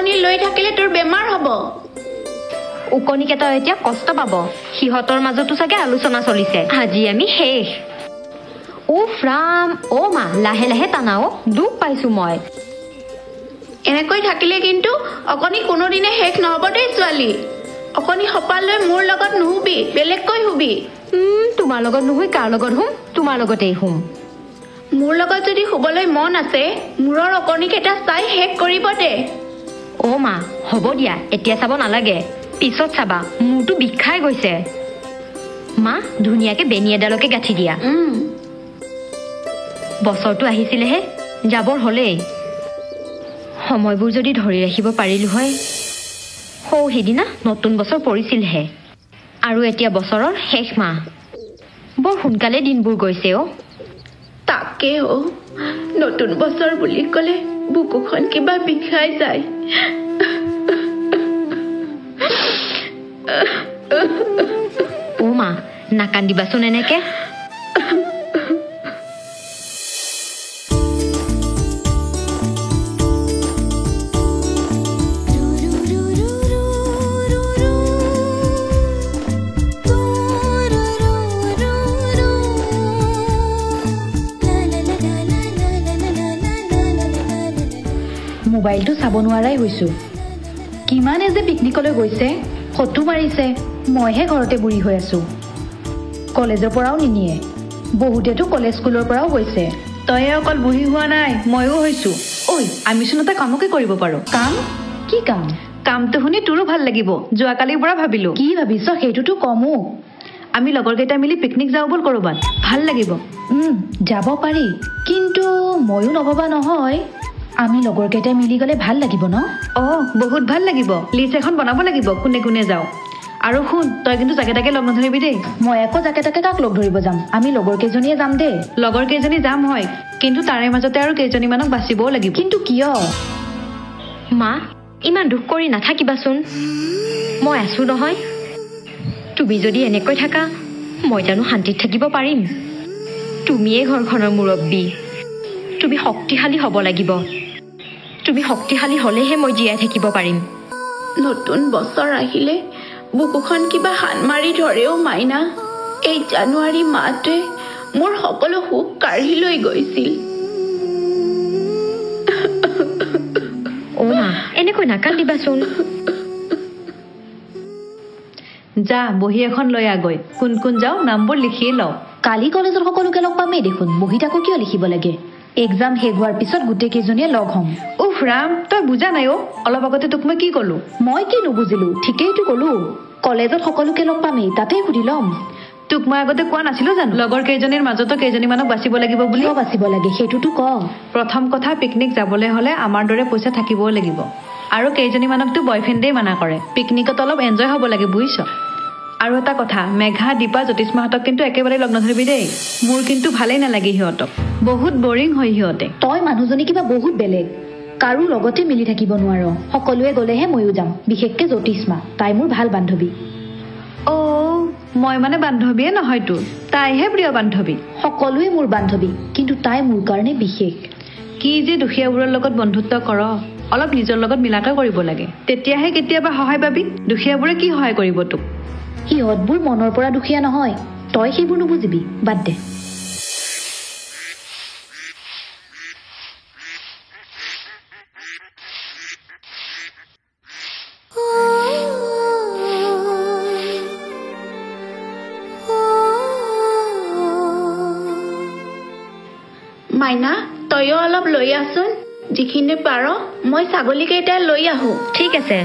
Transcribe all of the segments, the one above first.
অকণি লৈ থাকিলে তোৰ বেমাৰ হ'ব উকনিকেইটা এতিয়া কষ্ট পাব সিহঁতৰ মাজতো চাগে আলোচনা চলিছে আজি আমি শেষ উফ ৰাম অ মা লাহে লাহে টানাও দুখ পাইছো মই এনেকৈ থাকিলে কিন্তু অকণি কোনোদিনে শেষ নহ'ব দেই ছোৱালী অকণি সপালৈ মোৰ লগত নুশুবি বেলেগকৈ শুবি তোমাৰ লগত নুশুই কাৰ লগত শুম তোমাৰ লগতেই শুম মোৰ লগত যদি শুবলৈ মন আছে মূৰৰ অকণিকেইটা চাই শেষ কৰিব দে অ মা হ'ব দিয়া এতিয়া চাব নালাগে পিছত চাবা মূৰটো বিষাই গৈছে মা ধুনীয়াকে বেনি এডালকে গাঁঠি দিয়া বছৰটো আহিছিলেহে যাবৰ হ'লেই সময়বোৰ যদি ধৰি ৰাখিব পাৰিলো হয় সৌ সিদিনা নতুন বছৰ পৰিছিলহে আৰু এতিয়া বছৰৰ শেষ মাহ বৰ সোনকালে দিনবোৰ গৈছে অ তাকে নতুন বছৰ বুলি ক'লে বুকুখন কিবা বিষাই যায় অ মা নাকান্দিবাচোন এনেকে মোবাইলটো চাব নোৱাৰাই হৈছো কিমানে যে পিকনিকলৈ গৈছে ফটো মাৰিছে মইহে ঘৰতে বুঢ়ী হৈ আছো কলেজৰ পৰাও নিনিয়ে বহুতেতো কলেজ স্কুলৰ পৰাও গৈছে তই অকল বুঢ়ী হোৱা নাই ময়ো হৈছো ঐ আমিচোন এটা কামকে কৰিব পাৰো কাম কি কাম কামটো শুনি তোৰো ভাল লাগিব যোৱাকালিৰ পৰা ভাবিলো কি ভাবিছ সেইটোতো কমো আমি লগৰকেইটা মিলি পিকনিক যাওঁ বল কৰবাত ভাল লাগিব যাব পাৰি কিন্তু ময়ো নভবা নহয় আমি লগৰকেইটাই মিলি গ'লে ভাল লাগিব ন বহুত ভাল লাগিব লিষ্ট এখন বনাব লাগিব কোনে কোনে যাওঁ আৰু শুন তই কিন্তু যাকে তাকে লগ নধৰিবি দেই মই আকৌ যাকে তাকে কাক লগ ধৰিব যাম আমি লগৰ কেইজনীয়ে যাম দেই লগৰ কেইজনী যাম হয় কিন্তু তাৰে মাজতে আৰু কেইজনীমানক বাচিবও লাগিব কিন্তু কিয় মা ইমান দুখ কৰি নাথাকিবাচোন মই আছো নহয় তুমি যদি এনেকৈ থাকা মই জানো শান্তিত থাকিব পাৰিম তুমিয়ে ঘৰখনৰ মুৰব্বী তুমি শক্তিশালী হ'ব লাগিব তুমি শক্তিশালী হ'লেহে মই জীয়াই থাকিব পাৰিম নতুন বছৰ আহিলে বুকুখন কিবা হান মাৰি ধৰেও মাইনা এই জানুৱাৰী মাহটোৱে মোৰ সকলো সুখ কাঢ়ি লৈ গৈছিল অ মা এনেকৈ নাকান্দিবাচোন যা বহী এখন লৈ আগৈ কোন কোন যাওঁ নামবোৰ লিখিয়ে লওঁ কালি কলেজৰ সকলোকে লগ পামেই দেখোন বহীত আকৌ কিয় লিখিব লাগে এক্সাম শেষ হোৱাৰ পিছত গোটেই কেইজনীয়ে লগ হ'ম উফ ৰাম তই বুজা নাই অলপ আগতে তোক মই কি ক'লো মই কি নুবুজিলো ঠিকেইটো ক'লো কলেজত সকলোকে লগ পামেই তাতেই সুধি ল'ম তোক মই আগতে কোৱা নাছিলো জানো লগৰ কেইজনীৰ মাজতো কেইজনীমানক বাচিব লাগিব বুলি বাচিব লাগে সেইটোতো ক প্ৰথম কথা পিকনিক যাবলৈ হ'লে আমাৰ দৰে পইচা থাকিবও লাগিব আৰু কেইজনীমানকতো বয়ফ্ৰেণ্ডেই মানা কৰে পিকনিকত অলপ এনজয় হ'ব লাগে বুজিছ আৰু এটা কথা মেঘা দীপা জ্যোতিষ্মাহঁতক কিন্তু একেবাৰে লগ নধৰিবি দেই মোৰ কিন্তু ভালেই নালাগে সিহঁতক বহুত বৰিং হয় সিহঁতে তই মানুহজনী কিবা বহুত বেলেগ কাৰো লগতে মিলি থাকিব নোৱাৰ সকলোৱে গ'লেহে ময়ো যাম বিশেষকে জ্যোতিষ্মা তাই মোৰ ভাল বান্ধৱী মই মানে বান্ধৱীয়ে নহয় তোৰ তাইহে প্ৰিয় বান্ধৱী সকলোৱে মোৰ বান্ধৱী কিন্তু তাই মোৰ কাৰণে বিশেষ কি যে দুখীয়াবোৰৰ লগত বন্ধুত্ব কৰ অলপ নিজৰ লগত মিলাকৈ কৰিব লাগে তেতিয়াহে কেতিয়াবা সহায় পাবি দুখীয়াবোৰে কি সহায় কৰিব তোক সিহঁতবোৰ মনৰ পৰা দুখীয়া নহয় তই সেইবোৰ নুবুজিবি বাদ দে মাইনা তইও অলপ লৈ আহচোন যিখিনি পাৰ মই ছাগলীকেইটা লৈ আহো ঠিক আছে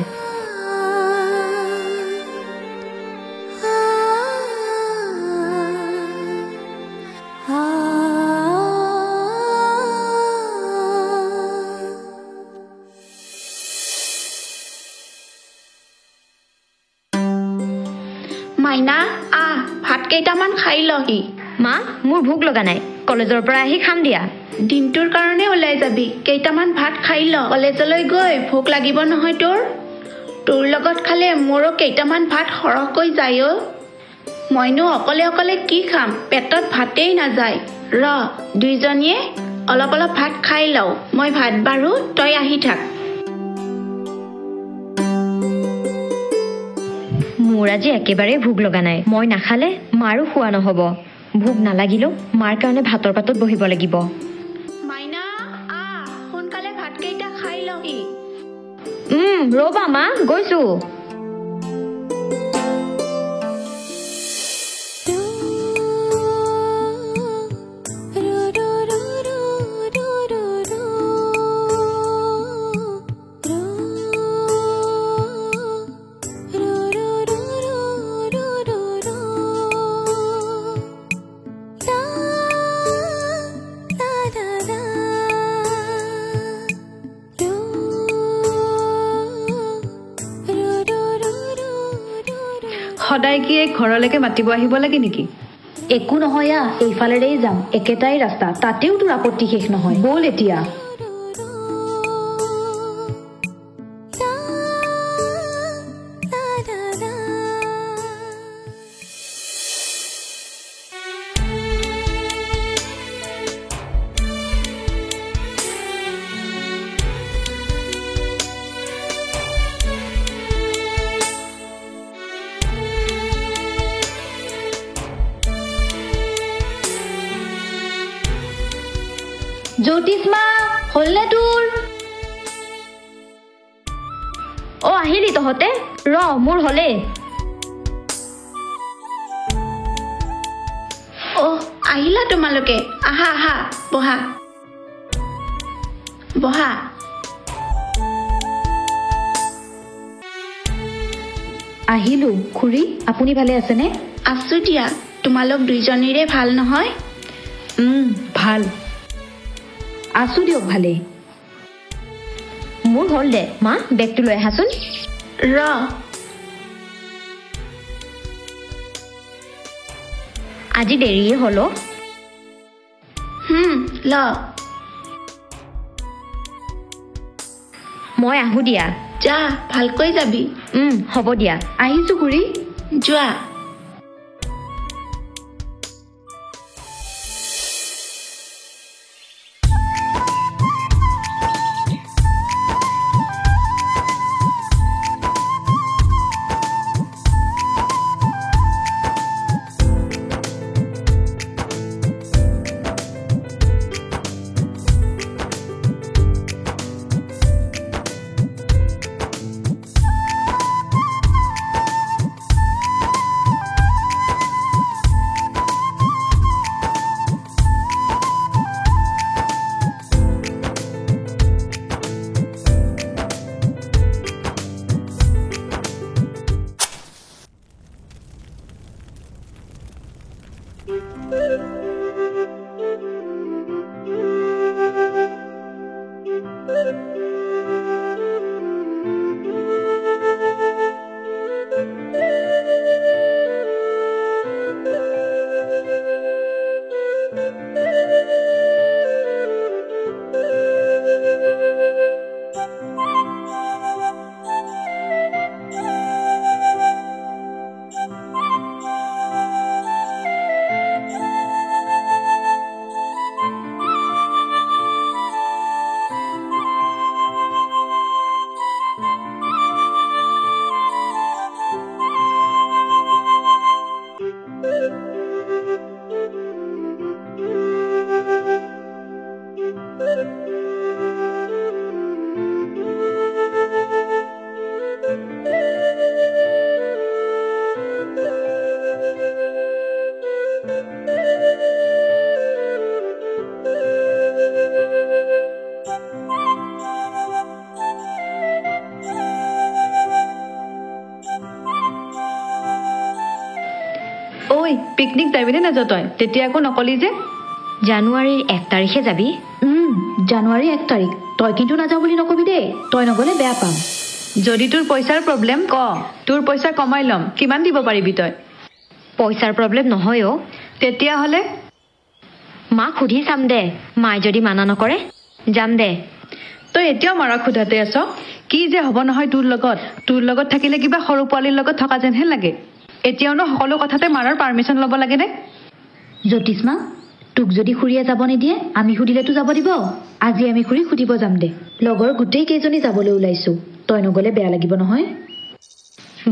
মাইনা আহ ভাত কেইটামান খাই লহি মা মোৰ ভোক লগা নাই কলেজৰ পৰা আহি খাম দিয়া দিনটোৰ কাৰণে ওলাই যাবি কেইটামান ভাত খাই ল কলেজলৈ গৈ ভোক লাগিব নহয় তোৰ লগত খালে মোৰো কেইটামান ভাত সৰহকৈ যায় মইনো অকলে অকলে কি খাম পেটত ভাতেই নাযায় দুইজনীয়ে অলপ অলপ ভাত খাই লওঁ মই ভাত বাঢ়ো তই আহি থাক মোৰ আজি একেবাৰে ভোক লগা নাই। মই নাখালে মাৰো খোৱা নহ'ব। ভোক নালাগিলেও মাৰ কাৰণে ভাতৰ পাতত বহিব লাগিব। মাইনা সোনকালে ভাতকেইটা খাই লহি। ৰ'বা মা, গৈছো। সদায় কি এই ঘৰলৈকে মাতিব আহিব লাগে নেকি? একো নহয় এইফালেৰেই যাম, একেটাই ৰাস্তা, তাতেও তোৰ আপত্তি শেষ নহয়। ব'ল এতিয়া। জ্যোতিষ্মা, হ'লনে তোৰ? আহিলি তহঁতে? মোৰ হ'লে। আহিলা তোমালোকে? আহা বহা বহা। আহিলো। খুৰী, আপুনি ভালে আছেনে? আছো দিয়া। তোমালোক দুইজনীৰে ভাল নহয়? ভাল। আছো দিয়ক ভালেই। মোৰ হ'ল দে। মা, বেগটো লৈ আহাচোন। আজি দেৰিয়ে হ'ল। ল। মই আহো দিয়া। যা, ভালকৈ যাবি। হ'ব দিয়া। আহিছো খুৰী। যোৱা। পিকনিক যাবিনে নাযাওঁ তই? তেতিয়া আকৌ নকলি যে। জানুৱাৰীৰ 1 তাৰিখে যাবি? জানুৱাৰী 1 তাৰিখ। তই কিন্তু নাযাওঁ বুলি নকবি দেই, তই নগ'লে বেয়া পাম। যদি তোৰ পইচাৰ প্ৰব্লেম ক, তোৰ পইচা কমাই ল'ম। কিমান দিব পাৰিবি তই? পইচাৰ প্ৰব্লেম নহয়। তেতিয়াহ'লে মাক সুধি চাম দে। মায়ে যদি মানা নকৰে যাম দে। তই এতিয়াও মাৰক সোধাতে আছ? কি যে হ'ব নহয় তোৰ লগত। তোৰ লগত থাকিলে কিবা সৰু পোৱালীৰ লগত থকা যেনহে লাগে। এতিয়াওনো সকলো কথাতে মাৰৰ পাৰ্মিশ্যন ল'ব লাগেনে? জ্যোতিষ্মা, তোক যদি খুৰীয়ে যাব নিদিয়ে আমি সুধিলেতো যাব দিব। আজি আমি খুৰী সুধিব যাম দে। লগৰ গোটেই কেইজনী যাবলৈ ওলাইছো, তই নগ'লে বেয়া লাগিব নহয়।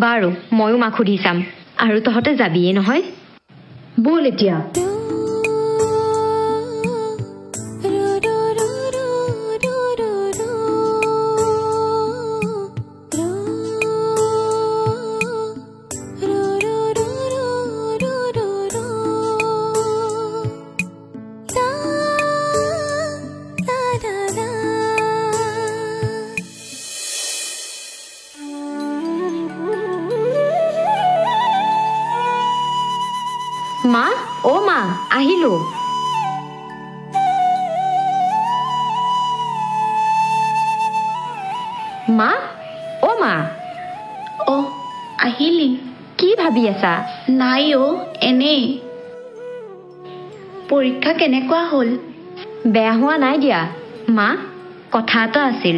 বাৰু ময়ো মাক সুধি চাম আৰু তহঁতে যাবিয়ে নহয় ব'ল এতিয়া মা অ' মা আহিলোঁ মা অ' মা অ' আহিলি কি ভাবি আছা নাই অ' এনেই পৰীক্ষা কেনেকুৱা হ'ল বেয়া হোৱা নাই দিয়া মা কথা এটা আছিল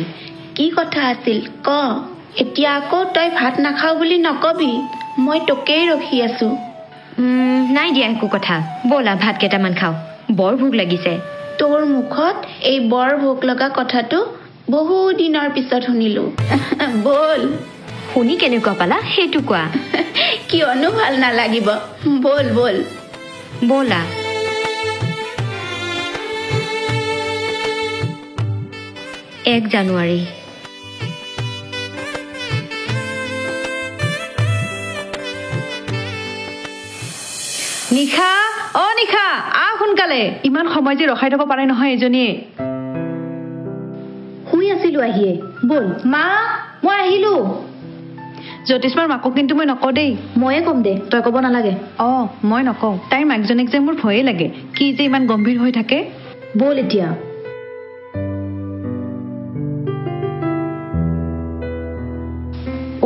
কি কথা আছিল ক এতিয়া আকৌ তই ভাত নাখাওঁ বুলি নকবি মই তোকেই ৰখি আছোঁ নাই দিয়া একো কথা ব'লা ভাত কেইটামান খাওঁ বৰ ভোক লাগিছে তোৰ মুখত এই বৰ ভোক লগা কথাটো বহু দিনৰ পিছত শুনিলোঁ ব'ল শুনি কেনেকুৱা পালা সেইটো কোৱা কিয়নো ভাল নালাগিব ব'ল ব'ল ব'লা 1 জানুৱাৰী নিশা অ নিশা আহ সোনকালে ইমান সময় যে ৰখাই থব পাৰে নহয় এজনীয়ে শুই আছিলো আহিয়ে ব'ল মা মই আহিলো জ্যোতিষ্মাৰ মাকক কিন্তু মই নকওঁ দেই ময়ে কম দে তই ক'ব নালাগে মই নকওঁ তাইৰ মাকজনীক যে মোৰ ভয়ে লাগে কি যে ইমান গম্ভীৰ হৈ থাকে ব'ল এতিয়া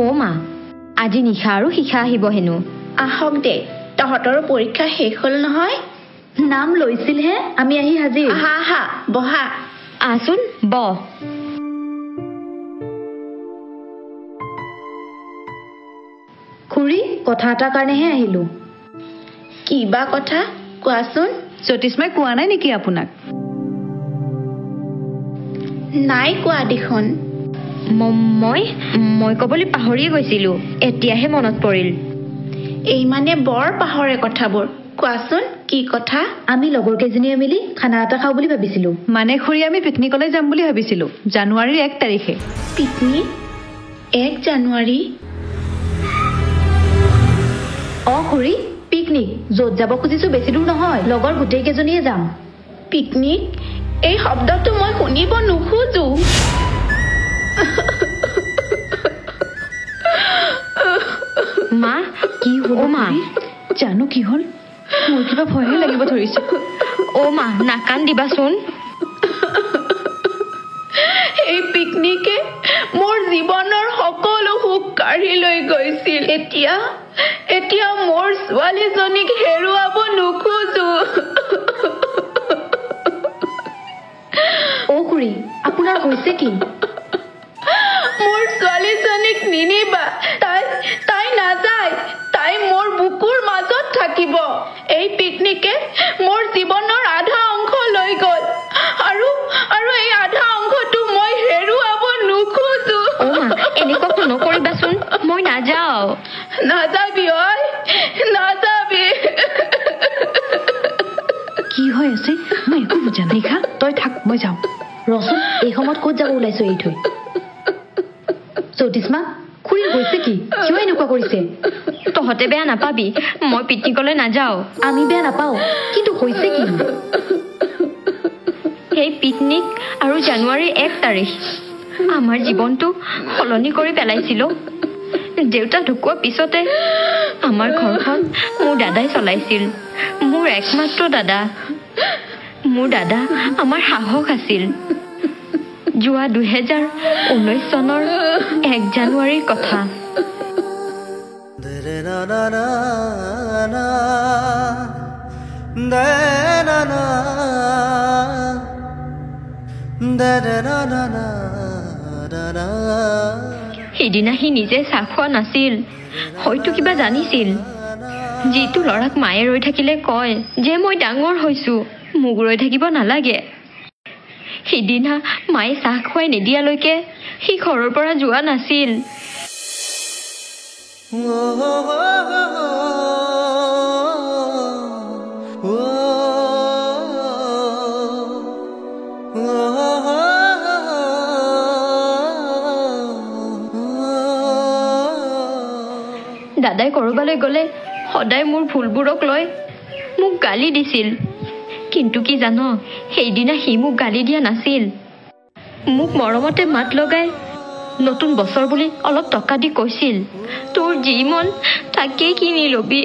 অ' মা আজি নিশা আৰু শিখা আহিব হেনো আহক দে তহঁতৰো পৰীক্ষা শেষ হ'ল নহয় নাম লৈছিলহে আমি আহি হাজিৰ আহা আহা বহা আহচোন ব খুৰী কথা এটাৰ কাৰণেহে আহিলো কি বা কথা কোৱাচোন জ্যোতিষ্মাই কোৱা নাই নেকি আপোনাক নাই কোৱা দেখোন মই ক'বলৈ পাহৰিয়ে গৈছিলোঁ এতিয়াহে মনত পৰিল এই মানে বৰ পাহৰে কথাবোৰ কোৱাচোন কি কথা আমি লগৰ কেইজনীয়ে মিলি খানা এটা খাওঁ বুলি ভাবিছিলো মানে খুৰী আমি পিকনিকলৈ যাম বুলি ভাবিছিলো জানুৱাৰীৰ 1 তাৰিখে পিকনিক 1 জানুৱাৰী খুৰী পিকনিক য'ত যাব খুজিছো বেছি দূৰ নহয় লগৰ গোটেই কেইজনীয়ে যাম পিকনিক এই শব্দটো মই শুনিব নোখোজো মা কি হ'ল মা জানো কি হ'ল মোৰ কিবা ভয়হে লাগিব ধৰিছে অ' মা নাকান দিবাচোন এই পিকনিকে মোৰ জীৱনৰ সকলো সুখ কাঢ়ি লৈ গৈছিল এতিয়া মোৰ ছোৱালীজনীক হেৰুৱাব নোখোজো খুৰী আপোনাৰ হৈছে কি মোৰ ছোৱালীজনীক নিনিবা তাই নাযায় তাই মোৰ বুকুৰ মাজত থাকিব এই পিকনিকে মোৰ জীৱনৰ আধা অংশ লৈ গ'ল আৰু এই আধা অংশটো মই হেৰুৱাব নোখোজো এনেকুৱা নকৰিবাচোন মই নাযাওঁ নাযাবি নাযাবি কি হৈ আছে মই একো বুজা নাই খা তই থাক মই যাওঁ ৰচোন এই সময়ত ক'ত যাব ওলাইছো এই থৈ জ্যোতিষ্মা খুৰীৰ হৈছে কি কিয় এনেকুৱা কৰিছে তহঁতে বেয়া নাপাবি মই পিকনিকলৈ নাযাওঁ আমি বেয়া নাপাওঁ কিন্তু হৈছে কি সেই পিকনিক আৰু জানুৱাৰীৰ 1 তাৰিখ আমাৰ জীৱনটো সলনি কৰি পেলাইছিল দেউতা ঢুকোৱাৰ পিছতে আমাৰ ঘৰখন মোৰ দাদাই চলাইছিল মোৰ একমাত্ৰ দাদা মোৰ দাদা আমাৰ সাহস আছিল যোৱা 2019 চনৰ 1 জানুৱাৰীৰ কথা সিদিনা সি নিজে চাহ খোৱা নাছিল হয়তো কিবা জানিছিল যিটো ল'ৰাক মায়ে ৰৈ থাকিলে কয় যে মই ডাঙৰ হৈছো মোক ৰৈ থাকিব নালাগে সিদিনা মায়ে চাহ খুৱাই নিদিয়ালৈকে সি ঘৰৰ পৰা যোৱা নাছিল দাদাই ক'ৰবালৈ গ'লে সদায় মোৰ ভুলবোৰক লৈ মোক গালি দিছিল। কিন্তু কি জান, সেইদিনা সি মোক গালি দিয়া নাছিল। মোক মৰমতে মাত লগাই নতুন বছৰ বুলি অলপ টকা দি কৈছিল, তোৰ যি মন তাকেই কিনি ল'বি।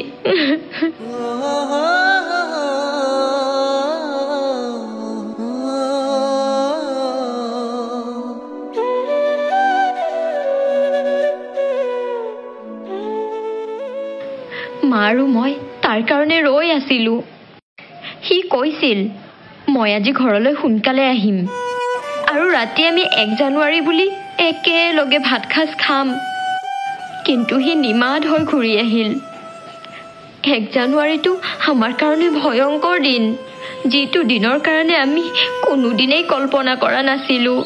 মা আৰু মই তাৰ কাৰণে ৰৈ আছিলোঁ। সি কৈছিল মই আজি ঘৰলৈ সোনকালে আহিম আৰু ৰাতি আমি 1 জানুৱাৰী বুলি একেলগে ভাত সাজ খাম। কিন্তু সি নিমাত হৈ ঘূৰি আহিল। 1 জানুৱাৰীটো আমাৰ কাৰণে ভয়ংকৰ দিন, যিটো দিনৰ কাৰণে আমি কোনোদিনেই কল্পনা কৰা নাছিলোঁ।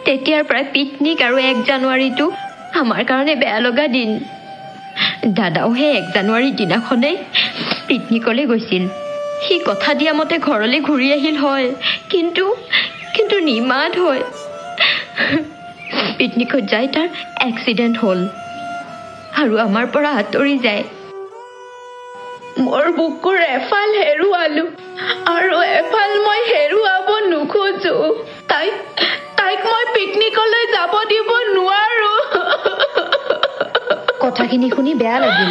তেতিয়াৰ পৰাই পিকনিক আৰু 1 জানুৱাৰীটো আমাৰ কাৰণে বেয়া লগা দিন। দাদাও সেই 1 জানুৱাৰীৰ দিনাখনেই পিকনিকলৈ গৈছিল। সি কথা দিয়া মতে ঘৰলৈ ঘূৰি আহিল হয়, কিন্তু নিমাত হয়। পিকনিকত যাই তাৰ এক্সিডেণ্ট হ'ল আৰু আমাৰ পৰা আঁতৰি যায়। মোৰ বুকুৰ এফাল হেৰুৱালো আৰু এফাল মই হেৰুৱাব নোখোজো। তাইক মই পিকনিকলৈ যাব দিব নোৱাৰো। কথাখিনি শুনি বেয়া লাগিল।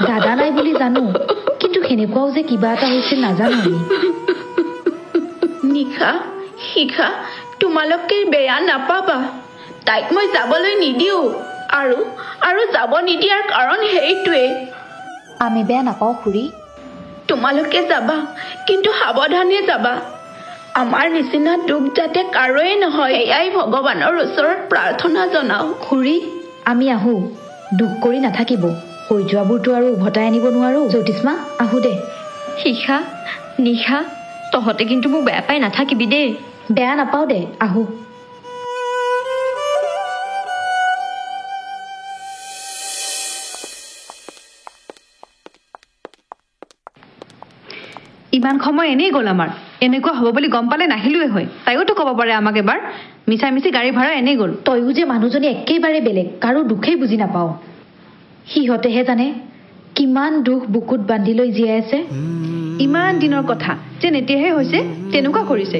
দাদা নাই বুলি জানো, কিন্তু সেনেকুৱাও যে কিবা এটা হৈছিল নাজানো আমি। নিশা শিখা তোমালোকে বেয়া নাপাবা, তাইক মই যাবলৈ নিদিওঁ আৰু যাব নিদিয়াৰ কাৰণ সেইটোৱে। আমি বেয়া নাপাওঁ খুৰী। তোমালোকে যাবা, কিন্তু সাৱধানে যাবা। আমাৰ নিচিনা দুখ যাতে কাৰোৱে নহয়, এয়াই ভগৱানৰ ওচৰত প্ৰাৰ্থনা জনাওঁ। খুৰী আমি আহোঁ, দুখ কৰি নাথাকিব। হৈ যোৱাবোৰতো আৰু উভতাই আনিব নোৱাৰো। জ্যোতিষ্মা আহোঁ দে। শিখা নিশা তহঁতে কিন্তু মোক বেয়া পাই নাথাকিবি দেই। বেয়া নাপাওঁ দে, আহোঁ। ইমান সময় এনেই গ'ল আমাৰ। এনেকুৱা হ'ব বুলি গম পালে নাহিলোৱে হয়। তাইওতো ক'ব পাৰে আমাক এবাৰ, মিছাই মিছি গাড়ী ভাড়া এনেই গ'ল। তয়ো যে মানুহজনী একেবাৰে বেলেগ, কাৰো দুখেই বুজি নাপাওঁ। সিহঁতেহে জানে কিমান দুখ বুকুত বান্ধি লৈ জীয়াই আছে। ইমান দিনৰ কথা যেন এতিয়াহে হৈছে তেনেকুৱা কৰিছে।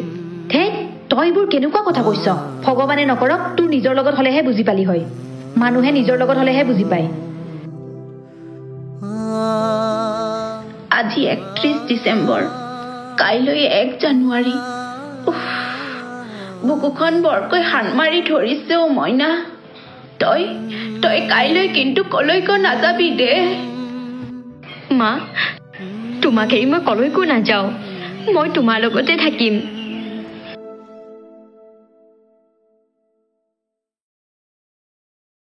ধেই তই এইবোৰ কেনেকুৱা কথা কৈছ? ভগৱানে নকৰক তোৰ নিজৰ লগত হ'লেহে বুজি পালি হয়। মানুহে নিজৰ লগত হ'লেহে বুজি পায়। আজি 31 ডিচেম্বৰ, কাইলৈ 1 জানুৱাৰী। বুকুখন বৰকৈ হান মাৰি ধৰিছে অ' মইনা। তই কাইলৈ কিন্তু কলৈকো নাযাবি দে। মা, তোমাক এৰি মই কলৈকো নাযাওঁ। মই তোমাৰ লগতে থাকিম।